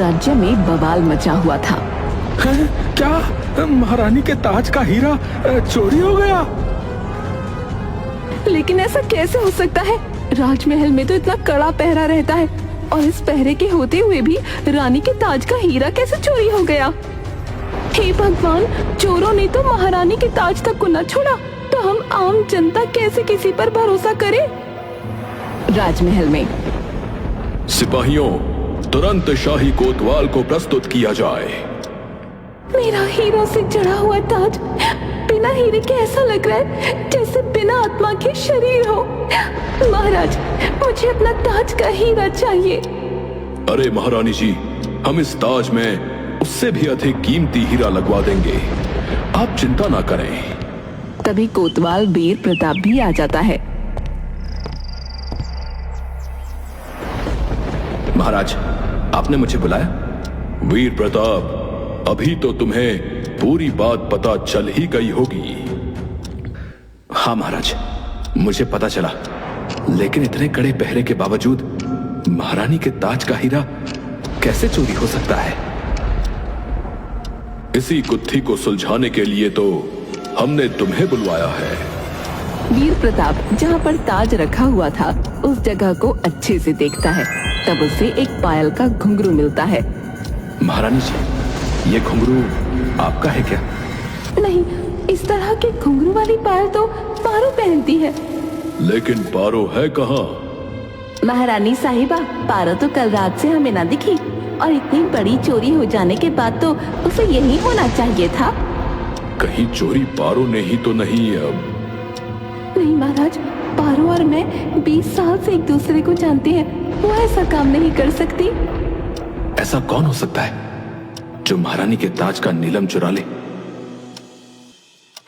राज्य में बवाल मचा हुआ था। क्या महारानी के ताज का हीरा चोरी हो गया? लेकिन ऐसा कैसे हो सकता है? राजमहल में तो इतना कड़ा पहरा रहता है और इस पहरे के होते हुए भी रानी के ताज का हीरा कैसे चोरी हो गया? हे भगवान, चोरों ने तो महारानी के ताज तक को न छोड़ा, तो हम आम जनता कैसे किसी पर भरोसा करें? राजमहल में सिपाहियों, तुरंत शाही कोतवाल को प्रस्तुत किया जाए। मेरा हीरों से जड़ा हुआ ताज बिना हीरे के ऐसा लग रहा है जैसे बिना आत्मा के शरीर हो। महाराज, मुझे अपना ताज का हीरा चाहिए। अरे महारानी जी, हम इस ताज में उससे भी अधिक कीमती हीरा लगवा देंगे, आप चिंता ना करें। तभी कोतवाल वीर प्रताप भी आ जाता है। महाराज, आपने मुझे बुलाया? वीर प्रताप, अभी तो तुम्हें पूरी बात पता चल ही गई होगी। हाँ महाराज, मुझे पता चला, लेकिन इतने कड़े पहरे के बावजूद महारानी के ताज का हीरा कैसे चोरी हो सकता है? इसी गुत्थी को सुलझाने के लिए तो हमने तुम्हें बुलवाया है। वीर प्रताप जहाँ पर ताज रखा हुआ था उस जगह को अच्छे से देखता है। तब उसे एक पायल का घुंघरू मिलता है। महारानी जी, ये घुंघरू आपका है क्या? नहीं, इस तरह के घुंघरू वाली पायल तो पारो पहनती है। लेकिन पारो है कहाँ? महारानी साहिबा, पारो तो कल रात से हमें ना दिखी, और इतनी बड़ी चोरी हो जाने के बाद तो उसे यही होना चाहिए था। कहीं चोरी पारो ने ही तो नहीं? अब नहीं महाराज, पारो और मैं 20 साल से एक दूसरे को जानते हैं, वो ऐसा काम नहीं कर सकती। ऐसा कौन हो सकता है जो महारानी के ताज का नीलम चुरा ले?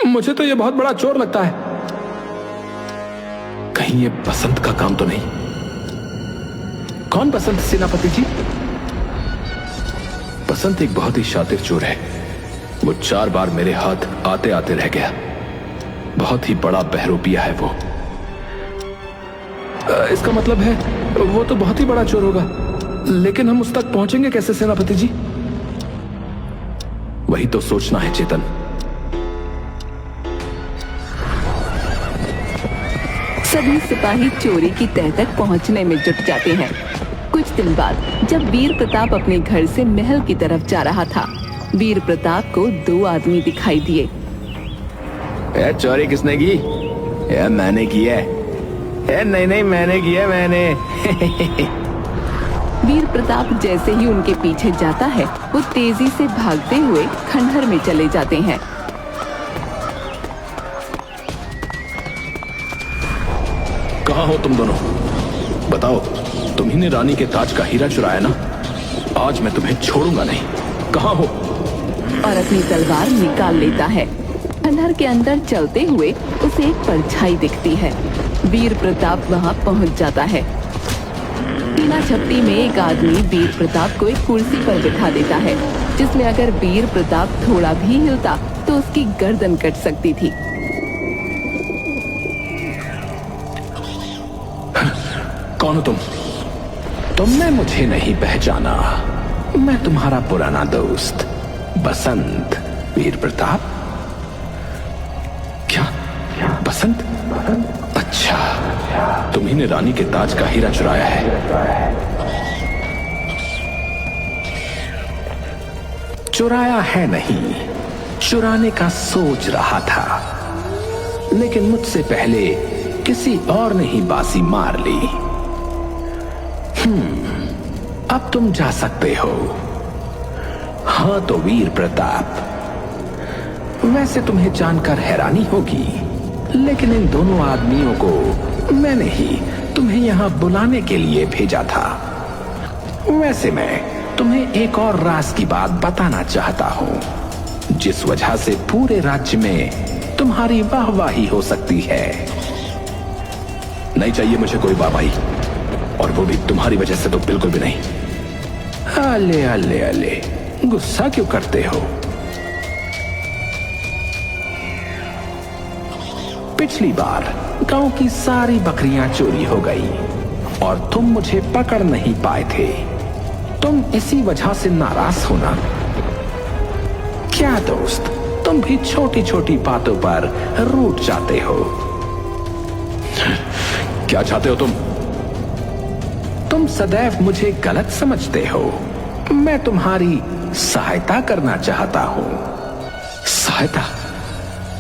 मुझे तो ये बहुत बड़ा चोर लगता है। कहीं ये बसंत का काम तो नहीं? कौन बसंत सेनापति जी? बसंत एक बहुत ही शातिर चोर है। वो 4 बार मेरे हाथ आते आते रह गया। बहुत ही बड़ा बहरूपिया है वो। इसका मतलब है वो तो बहुत ही बड़ा चोर होगा, लेकिन हम उस तक पहुंचेंगे कैसे सेनापति जी? वही तो सोचना है चेतन। सभी सिपाही चोरी की तह तक पहुंचने में जुट जाते हैं। कुछ दिन बाद जब वीर प्रताप अपने घर से महल की तरफ जा रहा था, वीर प्रताप को 2 आदमी दिखाई दिए। चोरी किसने की? मैंने की है। नहीं, मैंने की है, मैंने। वीर प्रताप जैसे ही उनके पीछे जाता है, वो तेजी से भागते हुए खंडहर में चले जाते हैं। कहाँ हो तुम दोनों? बताओ, तुम्ही ने रानी के ताज का हीरा चुराया ना? आज मैं तुम्हें छोड़ूंगा नहीं। कहाँ हो? और अपनी तलवार निकाल लेता है। खंडहर के अंदर चलते हुए उसे एक परछाई दिखती है। वीर प्रताप वहाँ पहुँच जाता है। बिना झपटी में एक आदमी वीर प्रताप को एक कुर्सी पर बिठा देता है, जिसमें अगर वीर प्रताप थोड़ा भी हिलता तो उसकी गर्दन कट सकती थी। कौन हो तुम? तुमने मुझे नहीं पहचाना। मैं तुम्हारा पुराना दोस्त बसंत। वीर प्रताप? क्या बसंत? अच्छा, तुम्ही ने रानी के ताज का हीरा चुराया है। चुराया है नहीं, चुराने का सोच रहा था, लेकिन मुझसे पहले किसी और ने ही बाजी मार ली। अब तुम जा सकते हो। हाँ तो वीर प्रताप, वैसे तुम्हें जानकर हैरानी होगी, लेकिन इन दोनों आदमियों को मैंने ही तुम्हें यहां बुलाने के लिए भेजा था। वैसे मैं तुम्हें एक और राज की बात बताना चाहता हूं, जिस वजह से पूरे राज्य में तुम्हारी वाहवाही हो सकती है। नहीं चाहिए मुझे कोई वाहवाही, और वो भी तुम्हारी वजह से तो बिल्कुल भी नहीं। अले अले अले, गुस्सा क्यों करते हो? पिछली बार गांव की सारी बकरियां चोरी हो गई और तुम मुझे पकड़ नहीं पाए थे। तुम इसी वजह से नाराज हो ना? क्या दोस्त, तुम भी छोटी छोटी बातों पर रूठ जाते हो। क्या चाहते हो तुम सदैव मुझे गलत समझते हो। मैं तुम्हारी सहायता करना चाहता हूं। सहायता?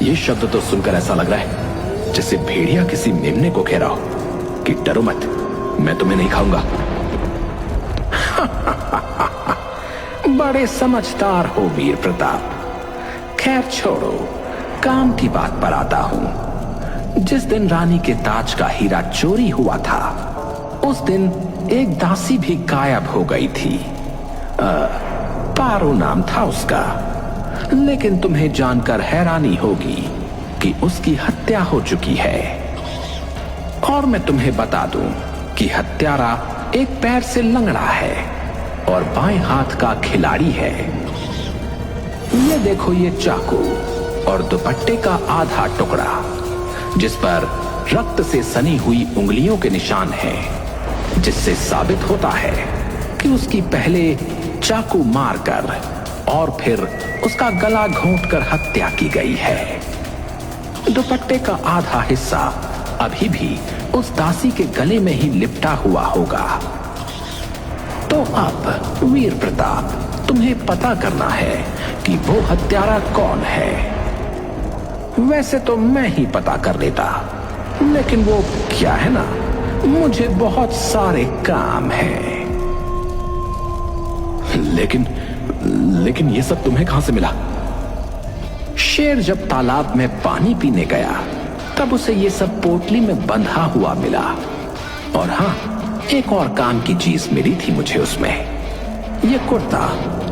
ये शब्द तो सुनकर ऐसा लग रहा है जैसे भेड़िया किसी मेमने को घेरा हो कि डरो मत, मैं तुम्हें नहीं खाऊंगा। बड़े समझदार हो वीर प्रताप। खैर छोड़ो, काम की बात पर आता हूं। जिस दिन रानी के ताज का हीरा चोरी हुआ था, उस दिन एक दासी भी गायब हो गई थी। पारो नाम था उसका। लेकिन तुम्हें जानकर हैरानी होगी कि उसकी हत्या हो चुकी है। और मैं तुम्हें बता दूं कि हत्यारा एक पैर से लंगड़ा है और बाएं हाथ का खिलाड़ी है। ये देखो, ये चाकू और दुपट्टे का आधा टुकड़ा जिस पर रक्त से सनी हुई उंगलियों के निशान हैं, जिससे साबित होता है कि उसकी पहले चाकू मारकर और फिर उसका गला घोंटकर हत्या की गई है। दुपट्टे का आधा हिस्सा अभी भी उस दासी के गले में ही लिपटा हुआ होगा। तो अब वीर प्रताप, तुम्हें पता करना है कि वो हत्यारा कौन है। वैसे तो मैं ही पता कर लेता, लेकिन वो क्या है ना, मुझे बहुत सारे काम हैं। लेकिन ये सब तुम्हें कहां से मिला? शेर जब तालाब में पानी पीने गया तब उसे ये सब पोटली में बंधा हुआ मिला। और हाँ, एक और काम की चीज मिली थी मुझे उसमें। ये कुर्ता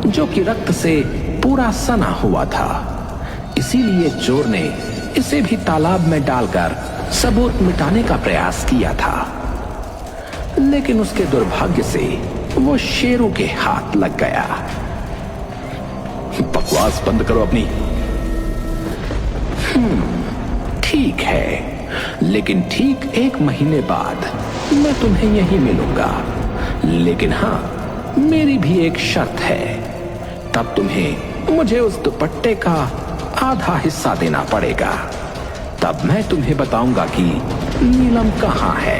जो कि रक्त से पूरा सना हुआ था, इसीलिए चोर ने इसे भी तालाब में डालकर सबूत मिटाने का प्रयास किया था। लेकिन उसके दुर्भाग्य से वो शेरों के हाथ लग गया। बकवास बंद करो अपनी। ठीक है, लेकिन ठीक 1 महीने बाद मैं तुम्हें यहीं मिलूंगा। लेकिन हाँ, मेरी भी एक शर्त है। तब तुम्हें मुझे उस दुपट्टे का आधा हिस्सा देना पड़ेगा। तब मैं तुम्हें बताऊंगा कि नीलम कहाँ है।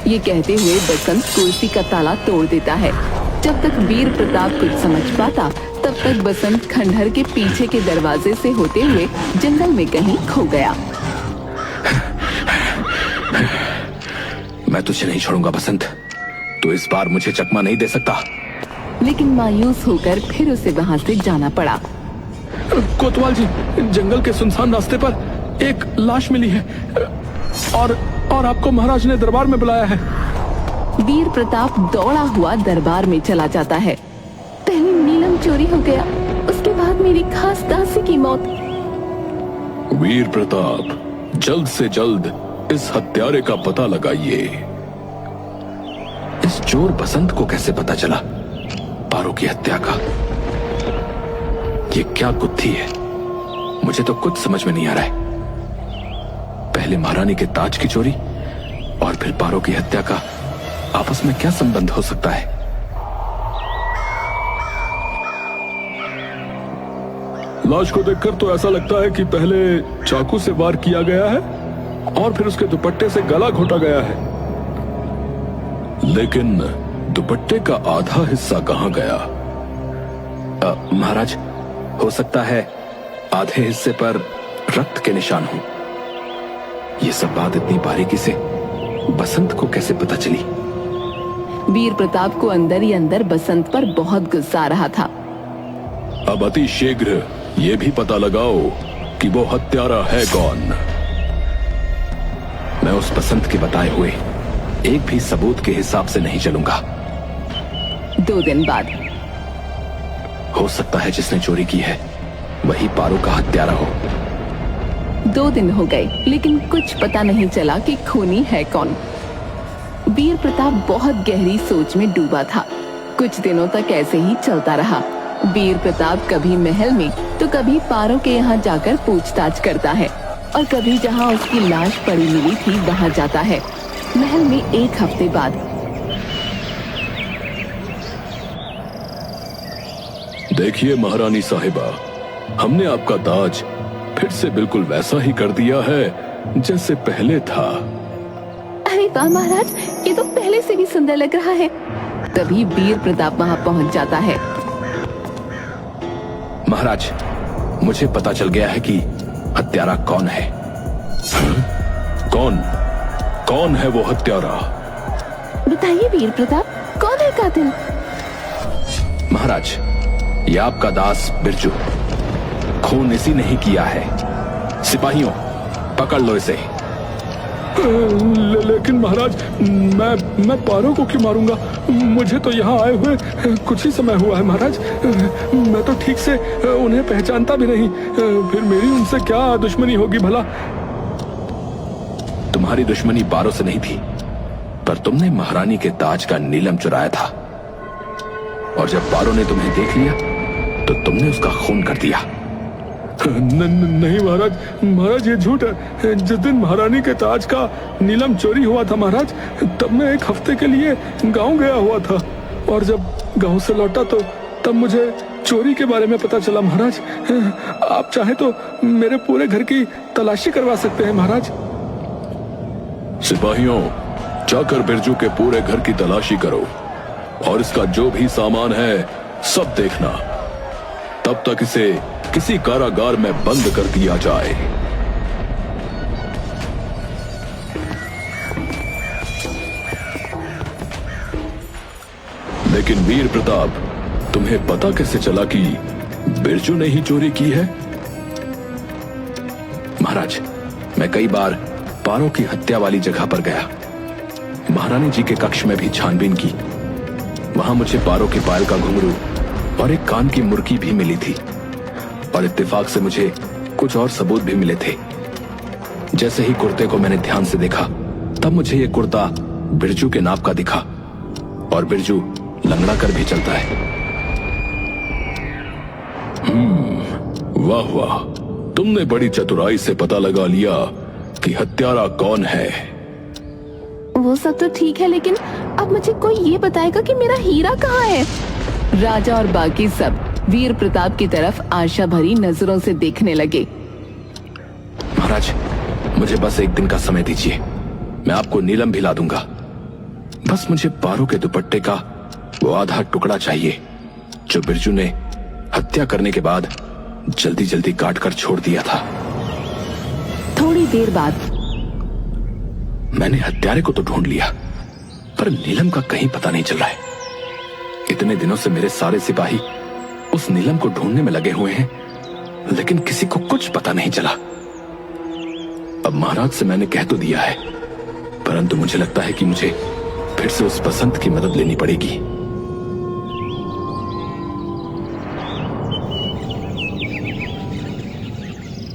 ये कहते हुए बसंत कुर्सी का ताला तोड़ देता है। जब तक वीर प्रताप कुछ समझ पाता, तब तक बसंत खंडहर के पीछे के दरवाजे से होते हुए जंगल में कहीं खो गया। मैं तुझे नहीं छोड़ूंगा बसंत, तू इस बार मुझे चकमा नहीं दे सकता। लेकिन मायूस होकर फिर उसे वहां से जाना पड़ा। कोतवाल जी, जंगल के सुनसान रास्ते पर एक लाश मिली है और आपको महाराज ने दरबार में बुलाया है। वीर प्रताप दौड़ा हुआ दरबार में चला जाता है। पहले नीलम चोरी हो गया, उसके बाद मेरी खास दासी की मौत। वीर प्रताप, जल्द से जल्द इस हत्यारे का पता लगाइए। इस चोर बसंत को कैसे पता चला पारो की हत्या का? ये क्या गुत्थी है? मुझे तो कुछ समझ में नहीं आ रहा है। पहले महारानी के ताज की चोरी और फिर पारो की हत्या का आपस में क्या संबंध हो सकता है? लाश को देखकर तो ऐसा लगता है कि पहले चाकू से वार किया गया है और फिर उसके दुपट्टे से गला घोटा गया है। लेकिन दुपट्टे का आधा हिस्सा कहां गया? महाराज, हो सकता है आधे हिस्से पर रक्त के निशान हो। ये सब बात इतनी बारीकी से बसंत को कैसे पता चली? वीर प्रताप को अंदर ही अंदर बसंत पर बहुत गुस्सा आ रहा था। अब अति शीघ्र ये भी पता लगाओ कि वो हत्यारा है कौन। मैं उस बसंत के बताए हुए एक भी सबूत के हिसाब से नहीं चलूंगा। 2 दिन बाद हो सकता है जिसने चोरी की है वही पारो का हत्यारा हो। 2 दिन हो गए, लेकिन कुछ पता नहीं चला कि खूनी है कौन। वीर प्रताप बहुत गहरी सोच में डूबा था। कुछ दिनों तक ऐसे ही चलता रहा। वीर प्रताप कभी महल में तो कभी पारो के यहाँ जाकर पूछताछ करता है और कभी जहाँ उसकी लाश पड़ी मिली थी वहाँ जाता है। महल में 1 हफ्ते बाद देखिए महारानी साहिबा, हमने आपका ताज फिर से बिल्कुल वैसा ही कर दिया है जैसे पहले था। अरे वाह महाराज, ये तो पहले से भी सुंदर लग रहा है। तभी वीर प्रताप वहां पहुंच जाता है। महाराज, मुझे पता चल गया है कि हत्यारा कौन है। कौन है वो हत्यारा? बताइए वीर प्रताप, कौन है कातिल? महाराज, ये आपका दास बिरजू। खून इसी ने ही किया है। सिपाहियों, पकड़ लो इसे। लेकिन महाराज, मैं पारो को क्यों मारूंगा? मुझे तो यहाँ आए हुए कुछ ही समय हुआ है महाराज। मैं तो ठीक से उन्हें पहचानता भी नहीं। फिर मेरी उनसे क्या दुश्मनी होगी भला? तुम्हारी दुश्मनी पारो से नहीं थी, पर तुमने महारानी के ताज का नीलम चुराया था, और जब पारो ने तुम्हें देख लिया तो तुमने उसका खून कर दिया। नहीं महाराज, ये झूठ है। जिस दिन महारानी के ताज का नीलम चोरी हुआ था महाराज, तब मैं 1 हफ्ते के लिए गांव गया हुआ था, और जब गांव से लौटा तो तब मुझे चोरी के बारे में पता चला महाराज। आप चाहे तो मेरे पूरे घर की तलाशी करवा सकते हैं महाराज। सिपाहियों, जाकर बिरजू के पूरे घर की तलाशी करो, और इसका जो भी सामान है सब देखना। तब तक इसे किसी कारागार में बंद कर दिया जाए। लेकिन वीर प्रताप, तुम्हें पता कैसे चला कि बिरजू ने ही चोरी की है? महाराज, मैं कई बार पारो की हत्या वाली जगह पर गया। महारानी जी के कक्ष में भी छानबीन की। वहां मुझे पारो के पायल का घुंघरू और एक कान की मुर्की भी मिली थी, और इत्तेफाक से मुझे कुछ और सबूत भी मिले थे। जैसे ही कुर्ते को मैंने ध्यान से देखा, तब मुझे ये कुर्ता बिरजू के नाप का दिखा, और बिरजू लंगड़ा कर भी चलता है। वाह वाह, तुमने बड़ी चतुराई से पता लगा लिया कि हत्यारा कौन है। वो सब तो ठीक है, लेकिन अब मुझे कोई ये बताएगा कि मेरा हीरा कहाँ है? राजा और बाकी सब वीर प्रताप की तरफ आशा भरी नजरों से देखने लगे। महाराज, मुझे बस 1 दिन का समय दीजिए, मैं आपको नीलम भी ला दूंगा। बस मुझे पारो के दुपट्टे का वो आधा टुकड़ा चाहिए जो बिरजू ने हत्या करने के बाद जल्दी जल्दी काट कर छोड़ दिया था। थोड़ी देर बाद मैंने हत्यारे को तो ढूंढ लिया, पर नीलम का कहीं पता नहीं चल रहा है। इतने दिनों से मेरे सारे सिपाही उस नीलम को ढूंढने में लगे हुए हैं, लेकिन किसी को कुछ पता नहीं चला। अब महाराज से मैंने कह तो दिया है, परंतु मुझे लगता है कि मुझे फिर से उस बसंत की मदद लेनी पड़ेगी।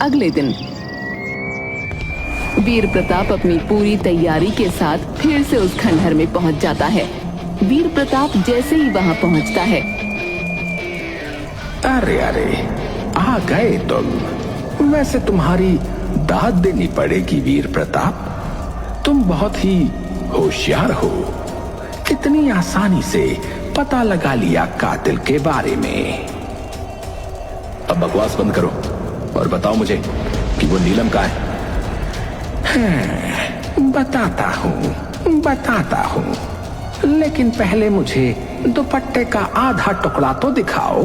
अगले दिन वीर प्रताप अपनी पूरी तैयारी के साथ फिर से उस खंडहर में पहुंच जाता है। वीर प्रताप जैसे ही वहां पहुंचता है, अरे अरे, आ गए तुम। वैसे तुम्हारी दाद देनी पड़ेगी वीर प्रताप। तुम बहुत ही होशियार हो। कितनी आसानी से पता लगा लिया कातिल के बारे में। अब बकवास बंद करो और बताओ मुझे कि वो नीलम का है। बताता हूँ, लेकिन पहले मुझे दुपट्टे का आधा टुकड़ा तो दिखाओ।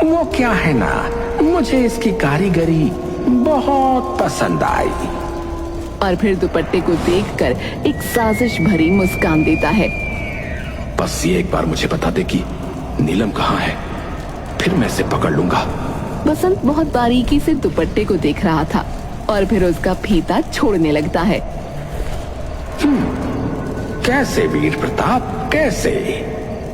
वो क्या है ना, मुझे इसकी कारीगरी बहुत पसंद आई। और फिर दुपट्टे को देखकर एक साजिश भरी मुस्कान देता है। बस ये एक बार मुझे बता दे कि नीलम कहाँ है, फिर मैं इसे पकड़ लूंगा। बसंत बहुत बारीकी से दुपट्टे को देख रहा था और फिर उसका फीता छोड़ने लगता है। कैसे वीर प्रताप, कैसे?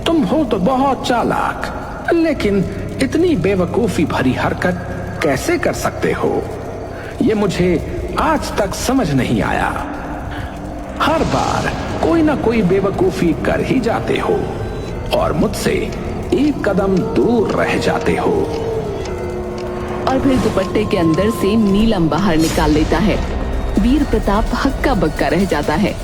तुम हो तो बहुत चालाक, लेकिन इतनी बेवकूफी भरी हरकत कैसे कर सकते हो? ये मुझे आज तक समझ नहीं आया। हर बार कोई ना कोई बेवकूफी कर ही जाते हो और मुझसे एक कदम दूर रह जाते हो। और फिर दुपट्टे के अंदर से नीलम बाहर निकाल लेता है। वीर प्रताप हक्का बक्का रह जाता है।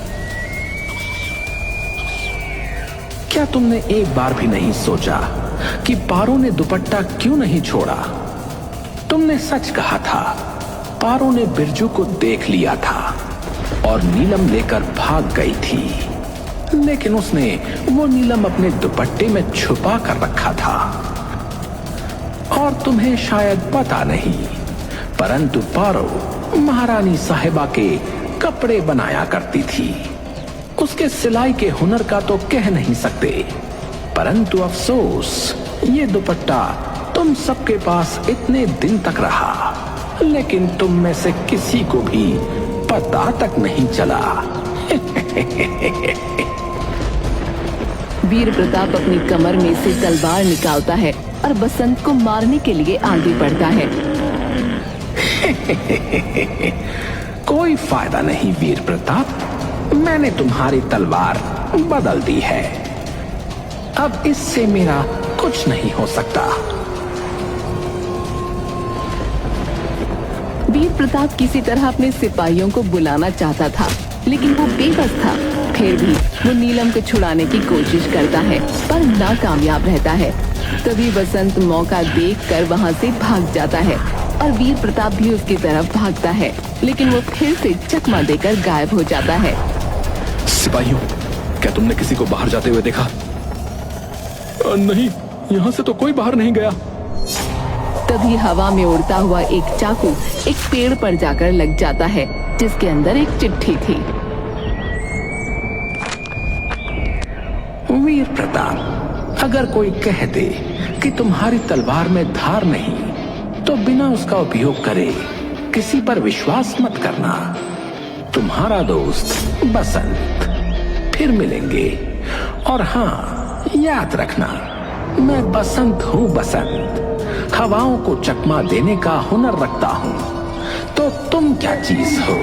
क्या तुमने एक बार भी नहीं सोचा कि पारो ने दुपट्टा क्यों नहीं छोड़ा। तुमने सच कहा था, पारो ने बिरजू को देख लिया था और नीलम लेकर भाग गई थी, लेकिन उसने वो नीलम अपने दुपट्टे में छुपा कर रखा था। और तुम्हें शायद पता नहीं, परंतु पारो महारानी साहिबा के कपड़े बनाया करती थी। उसके सिलाई के हुनर का तो कह नहीं सकते, परंतु अफसोस ये दुपट्टा तुम सबके पास इतने दिन तक रहा, लेकिन तुम में से किसी को भी पता तक नहीं चला। वीर प्रताप अपनी कमर में से तलवार निकालता है और बसंत को मारने के लिए आगे बढ़ता है। कोई फायदा नहीं वीर प्रताप, मैंने तुम्हारी तलवार बदल दी है। अब इससे मेरा कुछ नहीं हो सकता। वीर प्रताप किसी तरह अपने सिपाहियों को बुलाना चाहता था, लेकिन वो बेबस था। फिर भी वो नीलम को छुड़ाने की कोशिश करता है, पर नाकामयाब रहता है। तभी बसंत मौका देखकर वहाँ से भाग जाता है और वीर प्रताप भी उसकी तरफ भागता है, लेकिन वो फिर से चकमा देकर गायब हो जाता है। सिपाहियों, क्या तुमने किसी को बाहर जाते हुए देखा? नहीं, यहाँ से तो कोई बाहर नहीं गया। तभी हवा में उड़ता हुआ एक चाकू एक पेड़ पर जाकर लग जाता है, जिसके अंदर एक चिट्ठी थी। वीर प्रताप, अगर कोई कह दे कि तुम्हारी तलवार में धार नहीं, तो बिना उसका उपयोग करे किसी पर विश्वास मत करना। तुम्हारा दोस्त बसंत। फिर मिलेंगे। और हाँ, याद रखना, मैं बसंत हूँ। बसंत हवाओं को चकमा देने का हुनर रखता हूँ। तो तुम क्या चीज हो?